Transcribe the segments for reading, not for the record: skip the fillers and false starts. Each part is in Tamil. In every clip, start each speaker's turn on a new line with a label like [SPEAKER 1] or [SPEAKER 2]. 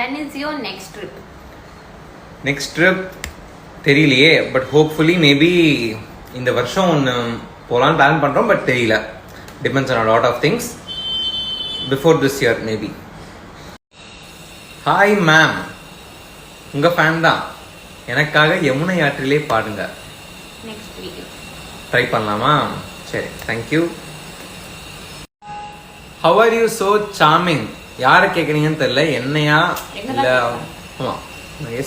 [SPEAKER 1] When is your next trip?
[SPEAKER 2] Next trip தெரியலையே, பட் ஹோப்ஃபுல்லி மேபி இந்த வருஷம் ஒன்று போகலான்னு பிளான் பண்ணுறோம், பட் தெரியல. Depends on lot of things. Before this year maybe. Hi ma'am, உங்கள் ஃபேன் தான். எனக்காக யமுனை ஆற்றிலே பாடுங்க.
[SPEAKER 1] Next week.
[SPEAKER 2] ட்ரை பண்ணலாமா? சரி, thank you. How are you so charming? யாரை கேட்குறீங்கன்னு தெரியல, என்னையா இல்லை? ஆமாம்,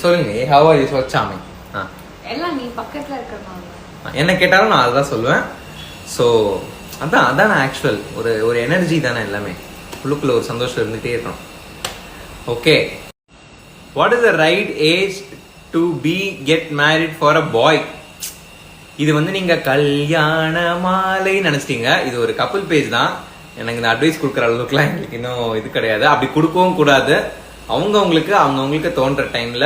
[SPEAKER 2] சொல்லுங்க. How are you so charming?
[SPEAKER 1] எல்லாம் நீ பக்கத்தில் இருக்கிறனால
[SPEAKER 2] என்ன கேட்டாலும் நான் அதுதான் சொல்லுவேன். ஸோ அதான் ஆக்சுவல் ஒரு எனர்ஜி தானே எல்லாமே. உள்ளுக்குள்ள ஒரு சந்தோஷம் இருந்துகிட்டே இருக்கணும். Okay, what is the right age to be get married for a boy? இது வந்து நீங்க கல்யாண மாலை நினைச்சிட்டீங்க. இது ஒரு கப்புள் பேஜ் தான். எனக்கு இந்த அட்வைஸ் கொடுக்குற அளவுக்குலாம் எங்களுக்கு இன்னும் இது கிடையாது. அப்படி கொடுக்கவும் கூடாது. அவங்கவுங்களுக்கு தோன்ற டைம்ல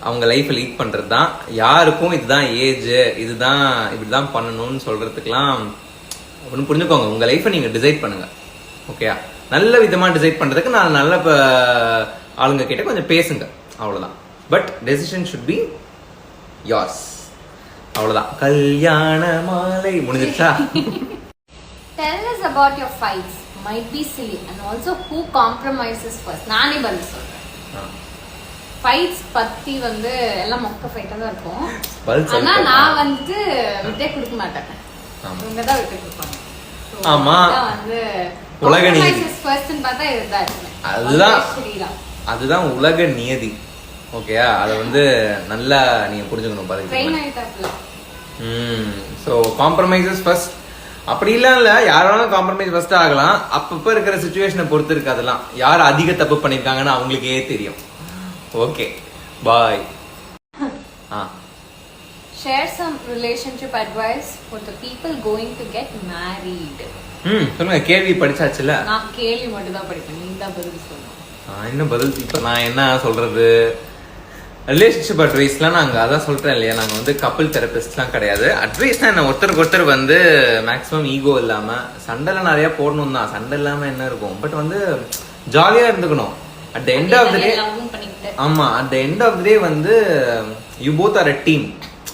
[SPEAKER 2] அவங்க லைஃப்பை லீட் பண்றது தான். யாருக்கும் இதுதான் ஏஜ், இதுதான் இப்படிதான் பண்ணணும்னு சொல்றதுக்கெல்லாம் ஒன்று புரிஞ்சுக்கோங்க. உங்க லைஃப்பை நீங்க டிசைட் பண்ணுங்க. ஓகேயா? நல்ல விதமா டிசைட் பண்றதுக்கு நான் நல்ல ஆளுங்க கிட்ட கொஞ்சம் பேசுங்க, அவ்வளவுதான். But decision should be yours. அவ்வளவுதான். கல்யாண மாலை முடிஞ்சிருச்சா?
[SPEAKER 1] Tell us about your fights. Might be silly and also who compromises first. நானே பதில் சொல்றேன். ஃபைட்ஸ் பத்தி வந்து எல்லாம் மொக்க ஃபைட்டா தான் இருக்கும். ஆனா நான் வந்து விட்டே கொடுக்க மாட்டேன். இவங்க தான் விட்டு கொடுப்பாங்க.
[SPEAKER 2] ஆமா,
[SPEAKER 1] வந்து
[SPEAKER 2] உலக நியதி
[SPEAKER 1] ஃபர்ஸ்ட்னு பார்த்தா இதுதான் இருக்கு.
[SPEAKER 2] அதுதான் உலக நியதி. ஓகேயா? அதை வந்து நல்லா நீங்க புரிஞ்சுக்கணும். பாருங்க. So compromises first. அப்படி இல்ல யாராலும் காம்ப்ரமைஸ் ஃபர்ஸ்ட் ஆகலாம். அப்பப்ப இருக்கிற சிச்சுவேஷனை பொறுத்து இருக்கு. அதெல்லாம் யார் அதிக தப்பு பண்ணிருக்காங்கன்னு அவங்களுக்கே தெரியும். Okay, bye.
[SPEAKER 1] Share some relationship advice for the people going to get married.
[SPEAKER 2] சொல்லுங்க. கேள்வி படிச்சாச்சுல?
[SPEAKER 1] நான் கேள்வி மட்டும் தான் படிப்பேன். நீ தான் பதில் சொல்லணும்.
[SPEAKER 2] என்ன பதில்? இப்ப நான் என்ன சொல்றது? ரிலேஷன்ஷிப் அட்வைஸ்லாம் நாங்கள் அதான் சொல்கிறேன் இல்லையா, நாங்கள் வந்து கப்பிள் தெரபிஸ்ட்லாம் கிடையாது. அட்வைஸ்னால் என்ன, ஒருத்தருக்கு ஒருத்தர் வந்து மேக்ஸிமம் ஈகோ இல்லாமல், சண்டைலாம் நிறையா போடணும் தான். சண்டை இல்லாமல் என்ன இருக்கும், பட் வந்து ஜாலியாக இருந்துக்கணும். At the end of the day, ஆமாம், at the end of the day வந்து you both are a team.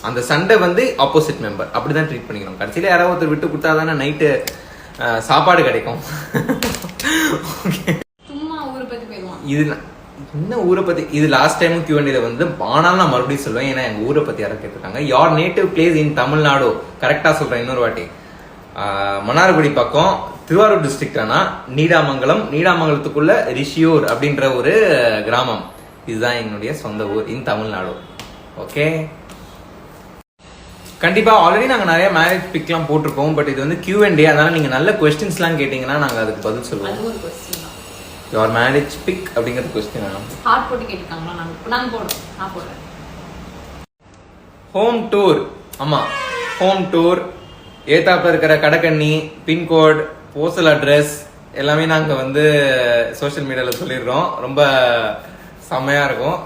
[SPEAKER 2] அந்த சண்டை வந்து ஆப்போசிட் மெம்பர் அப்படி தான் ட்ரீட் பண்ணிக்கணும். கடைசியில் யாராவது ஒருத்தர் விட்டு கொடுத்தா தானே நைட்டு சாப்பாடு கிடைக்கும். இது என்ன ஊரை பத்தி? இது லாஸ்ட் டைம் Q&A வந்து ஆனாலும் நான் மறுபடியும் சொல்லுவேன். ஏன்னா எங்க ஊரை பத்தி யாரும் கேட்டிருக்காங்க. யார் நேட்டிவ் பிளேஸ் இன் தமிழ்நாடு? கரெக்டா சொல்றேன் இன்னொரு வாட்டி. மன்னார்குடி பக்கம் திருவாரூர் டிஸ்ட்ரிக்ட். ஆனா நீடாமங்கலத்துக்குள்ள ரிஷியூர் அப்படின்ற ஒரு கிராமம். இதுதான் என்னுடைய சொந்த ஊர் இன் தமிழ்நாடு. ஓகே, கண்டிப்பா ஆல்ரெடி நாங்க நிறைய மேரேஜ் பிக்லாம் போட்டிருக்கோம். பட் இது வந்து Q&A, அதனால நீங்க நல்ல கொஸ்டின்ஸ் எல்லாம் கேட்டீங்கன்னா நாங்க அதுக்கு பதில் சொல்லுவோம். யுவர் மேரேஜ் பிக் அப்படிங்கிறது கொஸ்டின் வேணும்.
[SPEAKER 1] ஹார்ட் போட்டு கேட்டிருக்காங்களா? நான் போடுறேன். நான் போடுறேன்.
[SPEAKER 2] Home tour. ஆமா, ஹோம் டூர். ஏத்தாப்புல இருக்கிற கடைக்கண்ணி, பின்கோட், போஸ்டல் அட்ரஸ் எல்லாமே நாங்க வந்து சோஷியல் மீடியால சொல்லிடுறோம். ரொம்ப செம்மையா இருக்கும்.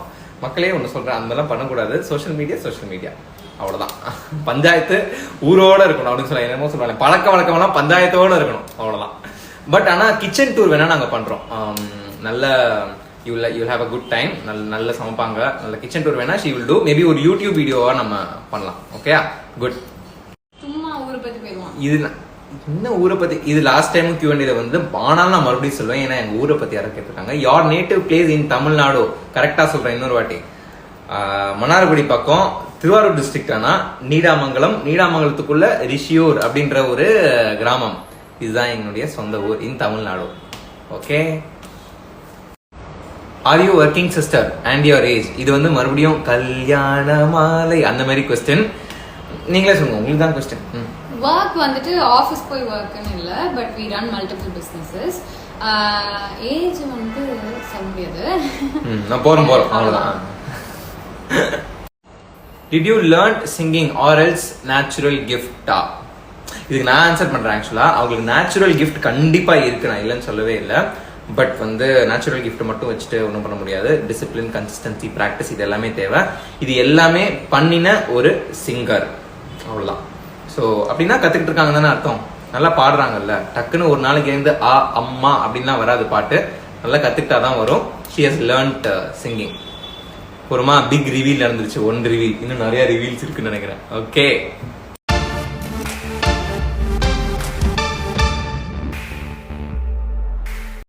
[SPEAKER 2] மக்களே ஒன்று சொல்றேன், அதெல்லாம் பண்ணக்கூடாது. சோஷியல் மீடியா அவ்வளவுதான். பஞ்சாயத்து ஊரோட இருக்கணும் அப்படின்னு சொல்ல என்னமோ சொல்றாங்க. பழக்க வழக்கம்லாம் பஞ்சாயத்தோட இருக்கணும், அவ்வளவுதான். பட் ஆனா கிச்சன் டூர் வேணா நாங்க பண்றோம். நல்ல you have a good time. நல்ல சமைப்பாங்க. நல்ல கிச்சன் டூர் வேணா ஷீ வில் டூ. மேபி ஒரு யூடியூப் வீடியோவா நம்ம பண்ணலாம். Okay, good.
[SPEAKER 1] சும்மா ஊரை பத்தி பேசுவோம்.
[SPEAKER 2] இது என்ன ஊரை பத்தி? இது லாஸ்ட் டைம் Q&A வந்து ஆனாலும் நான் மறுபடியும் சொல்லுவேன். ஏன்னா எங்க ஊரை பத்தி யாரும் கேட்டிருக்காங்க. யார் நேட்டிவ் பிளேஸ் இன் தமிழ்நாடு? கரெக்டா சொல்றேன் இன்னொரு வாட்டி. மன்னார்குடி பக்கம் திருவாரூர் டிஸ்ட்ரிக்ட். ஆனா நீடாமங்கலத்துக்குள்ள ரிஷியூர் அப்படின்ற ஒரு கிராமம். இதுதான் என்னுடைய சொந்த ஊர் in Tamil Nadu. Okay, are you working sister and your age? இது வந்து மறுபடியும் கல்யாண மாலை அந்த மாதிரி கொஸ்டின். நீங்களே சொல்லுங்க, உங்களுக்கு தான் கொஸ்டின்.
[SPEAKER 1] ஒர்க் வந்துட்டு ஆஃபீஸ் போய் ஒர்க்னு இல்லை, but we run multiple businesses. Age வந்து சொல்ல முடியாது.
[SPEAKER 2] நான் போறோம் அவ்வளவுதான். Did you learn singing or else natural gift? இதுக்கு நான் ஆன்சர் பண்றேன். ஆக்சுவலா அவங்களுக்கு நேச்சுரல் கிஃப்ட் கண்டிப்பா இருக்கு, நான் இல்லைன்னு சொல்லவே இல்லை. பட் வந்து நேச்சுரல் கிஃப்ட் மட்டும் வச்சுட்டு ஒன்றும் பண்ண முடியாது. டிசிப்ளின், கன்சிஸ்டன்சி, ப்ராக்டிஸ் இது எல்லாமே தேவை. இது எல்லாமே பண்ணின ஒரு சிங்கர், அவ்வளவுதான். ஸோ அப்படின்னா கத்துக்கிட்டு இருக்காங்க தானே அர்த்தம். நல்லா பாடுறாங்கல்ல. டக்குன்னு ஒரு நாளைக்கு இருந்து அம்மா அப்படின்லாம் வராது பாட்டு. நல்லா கத்துக்கிட்டாதான் வரும். she has learnt singing. ஒருமா பிக் ரிவீல் நடந்துருச்சு. 1 ரிவீல், இன்னும் நிறைய ரிவீல்ஸ் இருக்குன்னு நினைக்கிறேன். ஓகே.